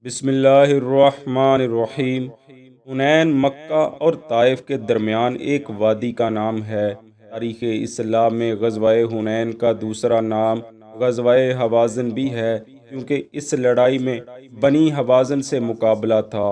بسم اللہ الرحمن الرحیم۔ حنین مکہ اور طائف کے درمیان ایک وادی کا نام ہے۔ تاریخ اسلام میں غزوہ حنین کا دوسرا نام غزوہ حوازن بھی ہے، کیونکہ اس لڑائی میں بنی حوازن سے مقابلہ تھا۔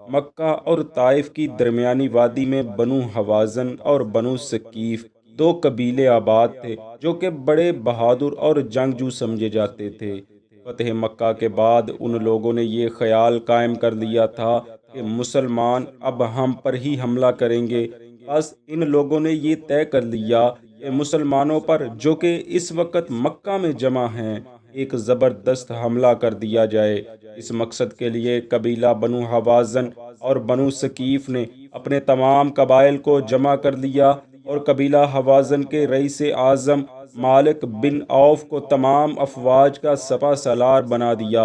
مکہ اور طائف کی درمیانی وادی میں بنو حوازن اور بنو ثقیف دو قبیلے آباد تھے، جو کہ بڑے بہادر اور جنگجو سمجھے جاتے تھے۔ فتح مکہ کے بعد ان لوگوں نے یہ خیال قائم کر لیا تھا کہ مسلمان اب ہم پر ہی حملہ کریں گے۔ بس ان لوگوں نے یہ طے کر لیا کہ مسلمانوں پر، جو کہ اس وقت مکہ میں جمع ہیں، ایک زبردست حملہ کر دیا جائے۔ اس مقصد کے لیے قبیلہ بنو حوازن اور بنو ثقیف نے اپنے تمام قبائل کو جمع کر لیا اور قبیلہ حوازن کے رئیس اعظم مالک بن عوف کو تمام افواج کا سپہ سالار بنا دیا۔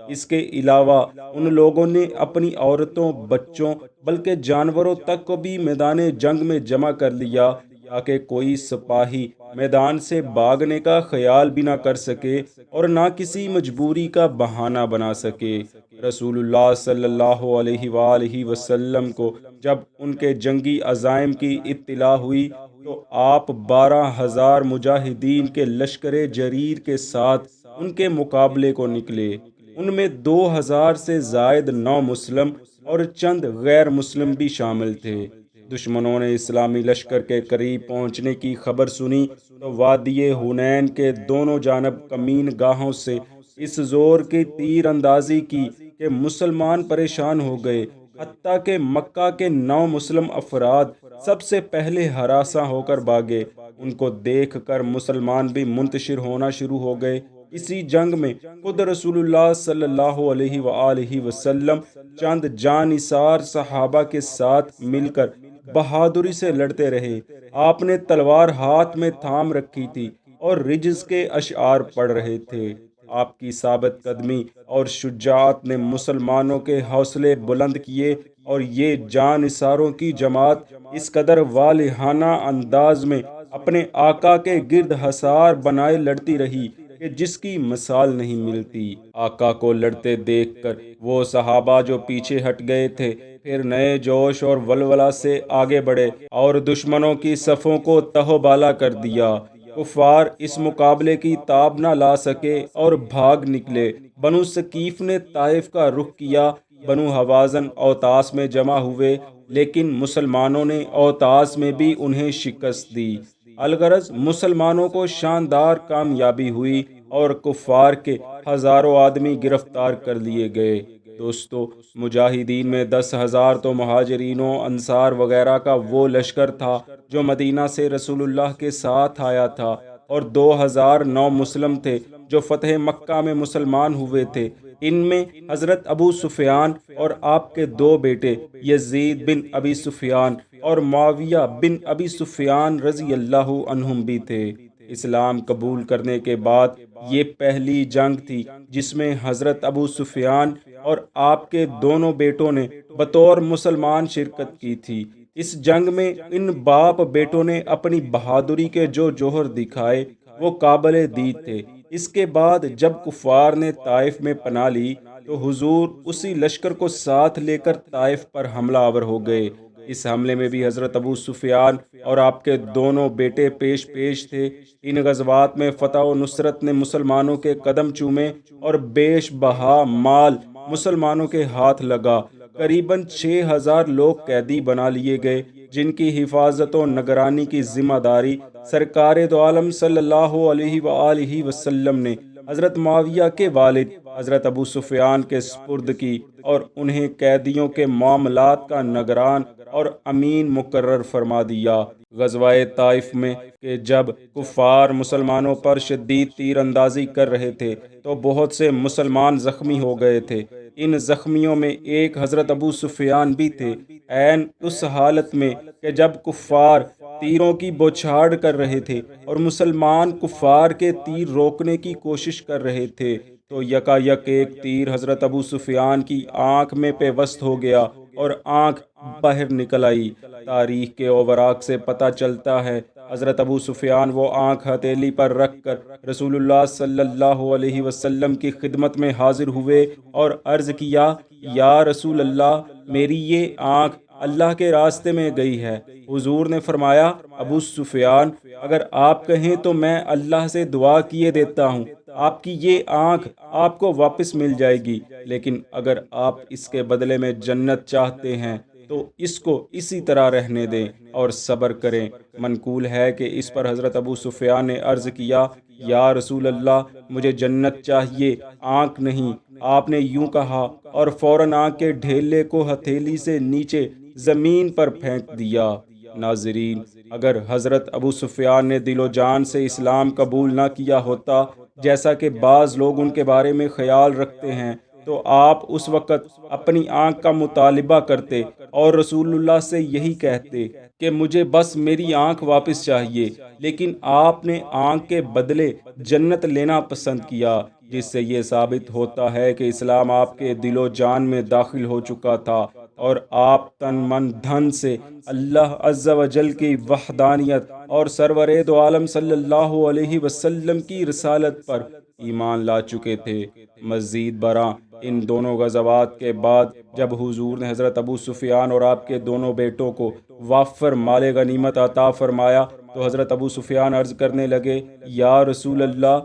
اس کے علاوہ ان لوگوں نے اپنی عورتوں، بچوں، بلکہ جانوروں تک کو بھی میدان جنگ میں جمع کر لیا، تاکہ کوئی سپاہی میدان سے بھاگنے کا خیال بھی نہ کر سکے اور نہ کسی مجبوری کا بہانہ بنا سکے۔ رسول اللہ صلی اللہ علیہ وآلہ وسلم کو جب ان کے جنگی عزائم کی اطلاع ہوئی تو آپ 12,000 مجاہدین کے لشکر جریر کے ساتھ ان کے مقابلے کو نکلے۔ ان میں 2,000 سے زائد نومسلم اور چند غیر مسلم بھی شامل تھے۔ دشمنوں نے اسلامی لشکر کے قریب پہنچنے کی خبر سنی تو وادی حنین کے دونوں جانب کمین گاہوں سے اس زور کی تیر اندازی کی کہ مسلمان پریشان ہو گئے، حتیٰ کہ مکہ کے 9 مسلم افراد سب سے پہلے ہراساں ہو کر بھاگے۔ ان کو دیکھ کر مسلمان بھی منتشر ہونا شروع ہو گئے۔ اسی جنگ میں خود رسول اللہ صلی اللہ علیہ وآلہ وسلم چند جاں نثار صحابہ کے ساتھ مل کر بہادری سے لڑتے رہے۔ آپ نے تلوار ہاتھ میں تھام رکھی تھی اور رجز کے اشعار پڑھ رہے تھے۔ آپ کی ثابت قدمی اور شجاعت نے مسلمانوں کے حوصلے بلند کیے اور یہ جاں نثاروں کی جماعت اس قدر والہانہ انداز میں اپنے آقا کے گرد حصار بنائے لڑتی رہی کہ جس کی مثال نہیں ملتی۔ آقا کو لڑتے دیکھ کر وہ صحابہ جو پیچھے ہٹ گئے تھے، پھر نئے جوش اور ولولہ سے آگے بڑھے اور دشمنوں کی صفوں کو تہو بالا کر دیا۔ کفار اس مقابلے کی تاب نہ لا سکے اور بھاگ نکلے۔ بنو ثقیف نے طائف کا رخ کیا، بنو حوازن اوطاس میں جمع ہوئے، لیکن مسلمانوں نے اوطاس میں بھی انہیں شکست دی۔ الغرض مسلمانوں کو شاندار کامیابی ہوئی اور کفار کے ہزاروں آدمی گرفتار کر لیے گئے۔ دوستو، مجاہدین میں 10,000 تو مہاجرین و انصار وغیرہ کا وہ لشکر تھا جو مدینہ سے رسول اللہ کے ساتھ آیا تھا، اور 2,000 نومسلم تھے جو فتح مکہ میں مسلمان ہوئے تھے۔ ان میں حضرت ابو سفیان اور آپ کے 2 بیٹے یزید بن ابی سفیان اور معاویہ بن ابی سفیان رضی اللہ عنہم بھی تھے۔ اسلام قبول کرنے کے بعد یہ پہلی جنگ تھی جس میں حضرت ابو سفیان اور آپ کے دونوں بیٹوں نے بطور مسلمان شرکت کی تھی۔ اس جنگ میں ان باپ بیٹوں نے اپنی بہادری کے جو جوہر دکھائے وہ قابل دید تھے۔ اس کے بعد جب کفار نے طائف میں پناہ لی تو حضور اسی لشکر کو ساتھ لے کر طائف پر حملہ آور ہو گئے۔ اس حملے میں بھی حضرت ابو سفیان اور آپ کے دونوں بیٹے پیش تھے۔ ان غزوات میں فتح و نصرت نے مسلمانوں کے قدم چومے اور بیش بہا مال مسلمانوں کے ہاتھ لگا۔ قریباً 6,000 لوگ قیدی بنا لیے گئے، جن کی حفاظت و نگرانی کی ذمہ داری سرکار دو عالم صلی اللہ علیہ وآلہ وسلم نے حضرت معاویہ کے والد حضرت ابو سفیان کے سپرد کی اور انہیں قیدیوں کے معاملات کا نگران اور امین مقرر فرما دیا۔ غزوہ طائف میں کہ جب کفار مسلمانوں پر شدید تیر اندازی کر رہے تھے تو بہت سے مسلمان زخمی ہو گئے تھے۔ ان زخمیوں میں ایک حضرت ابو سفیان بھی تھے۔ عین اس حالت میں کہ جب کفار تیروں کی بوچھاڑ کر رہے تھے اور مسلمان کفار کے تیر روکنے کی کوشش کر رہے تھے، تو یکا یک ایک تیر حضرت ابو سفیان کی آنکھ میں پیوست ہو گیا اور آنکھ باہر نکل آئی۔ تاریخ کے اوراق سے پتہ چلتا ہے حضرت ابو سفیان وہ آنکھ ہتھیلی پر رکھ کر رسول اللہ صلی اللہ علیہ وسلم کی خدمت میں حاضر ہوئے اور عرض کیا، یا رسول اللہ، میری یہ آنکھ اللہ کے راستے میں گئی ہے۔ حضور نے فرمایا، ابو سفیان، اگر آپ کہیں تو میں اللہ سے دعا کیے دیتا ہوں، آپ کی یہ آنکھ آپ کو واپس مل جائے گی، لیکن اگر آپ اس کے بدلے میں جنت چاہتے ہیں تو اس کو اسی طرح رہنے دیں اور صبر کریں۔ منقول ہے کہ اس پر حضرت ابو سفیان نے عرض کیا، یا رسول اللہ، مجھے جنت چاہیے، آنکھ نہیں۔ آپ نے یوں کہا اور فوراً آنکھ کے ڈھیلے کو ہتھیلی سے نیچے زمین پر پھینک دیا۔ ناظرین، اگر حضرت ابو سفیان نے دل و جان سے اسلام قبول نہ کیا ہوتا، جیسا کہ بعض لوگ ان کے بارے میں خیال رکھتے ہیں، تو آپ اس وقت اپنی آنکھ کا مطالبہ کرتے اور رسول اللہ سے یہی کہتے کہ مجھے بس میری آنکھ واپس چاہیے، لیکن آپ نے آنکھ کے بدلے جنت لینا پسند کیا، جس سے یہ ثابت ہوتا ہے کہ اسلام آپ کے دل و جان میں داخل ہو چکا تھا اور آپ تن من دھن سے اللہ عز و جل کی وحدانیت اور سرور دو عالم صلی اللہ علیہ وسلم کی رسالت پر ایمان لا چکے تھے۔ مزید برآں ان دونوں غزوات کے بعد جب حضور نے حضرت ابو سفیان اور آپ کے دونوں بیٹوں کو وافر مال غنیمت عطا فرمایا تو حضرت ابو سفیان عرض کرنے لگے، یا رسول اللہ،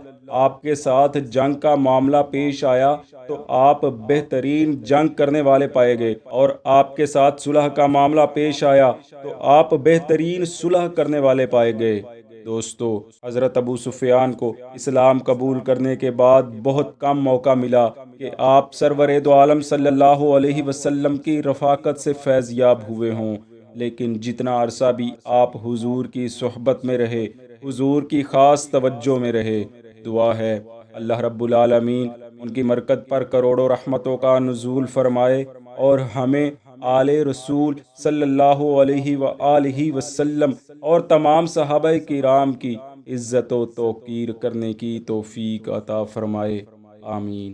آپ کے ساتھ جنگ کا معاملہ پیش آیا تو آپ بہترین جنگ کرنے والے پائے گئے، اور آپ کے ساتھ صلح کا معاملہ پیش آیا تو آپ بہترین صلح کرنے والے پائے گئے۔ دوستو، حضرت ابو سفیان کو اسلام قبول کرنے کے بعد بہت کم موقع ملا کہ آپ سرور دو عالم صلی اللہ علیہ وسلم کی رفاقت سے فیض یاب ہوئے ہوں، لیکن جتنا عرصہ بھی آپ حضور کی صحبت میں رہے، حضور کی خاص توجہ میں رہے، دعا ہے اللہ رب العالمین ان کی مرکت پر کروڑوں رحمتوں کا نزول فرمائے اور ہمیں آل رسول صلی اللہ علیہ وآلہ وسلم اور تمام صحابہ کرام کی عزت و توقیر کرنے کی توفیق عطا فرمائے، آمین۔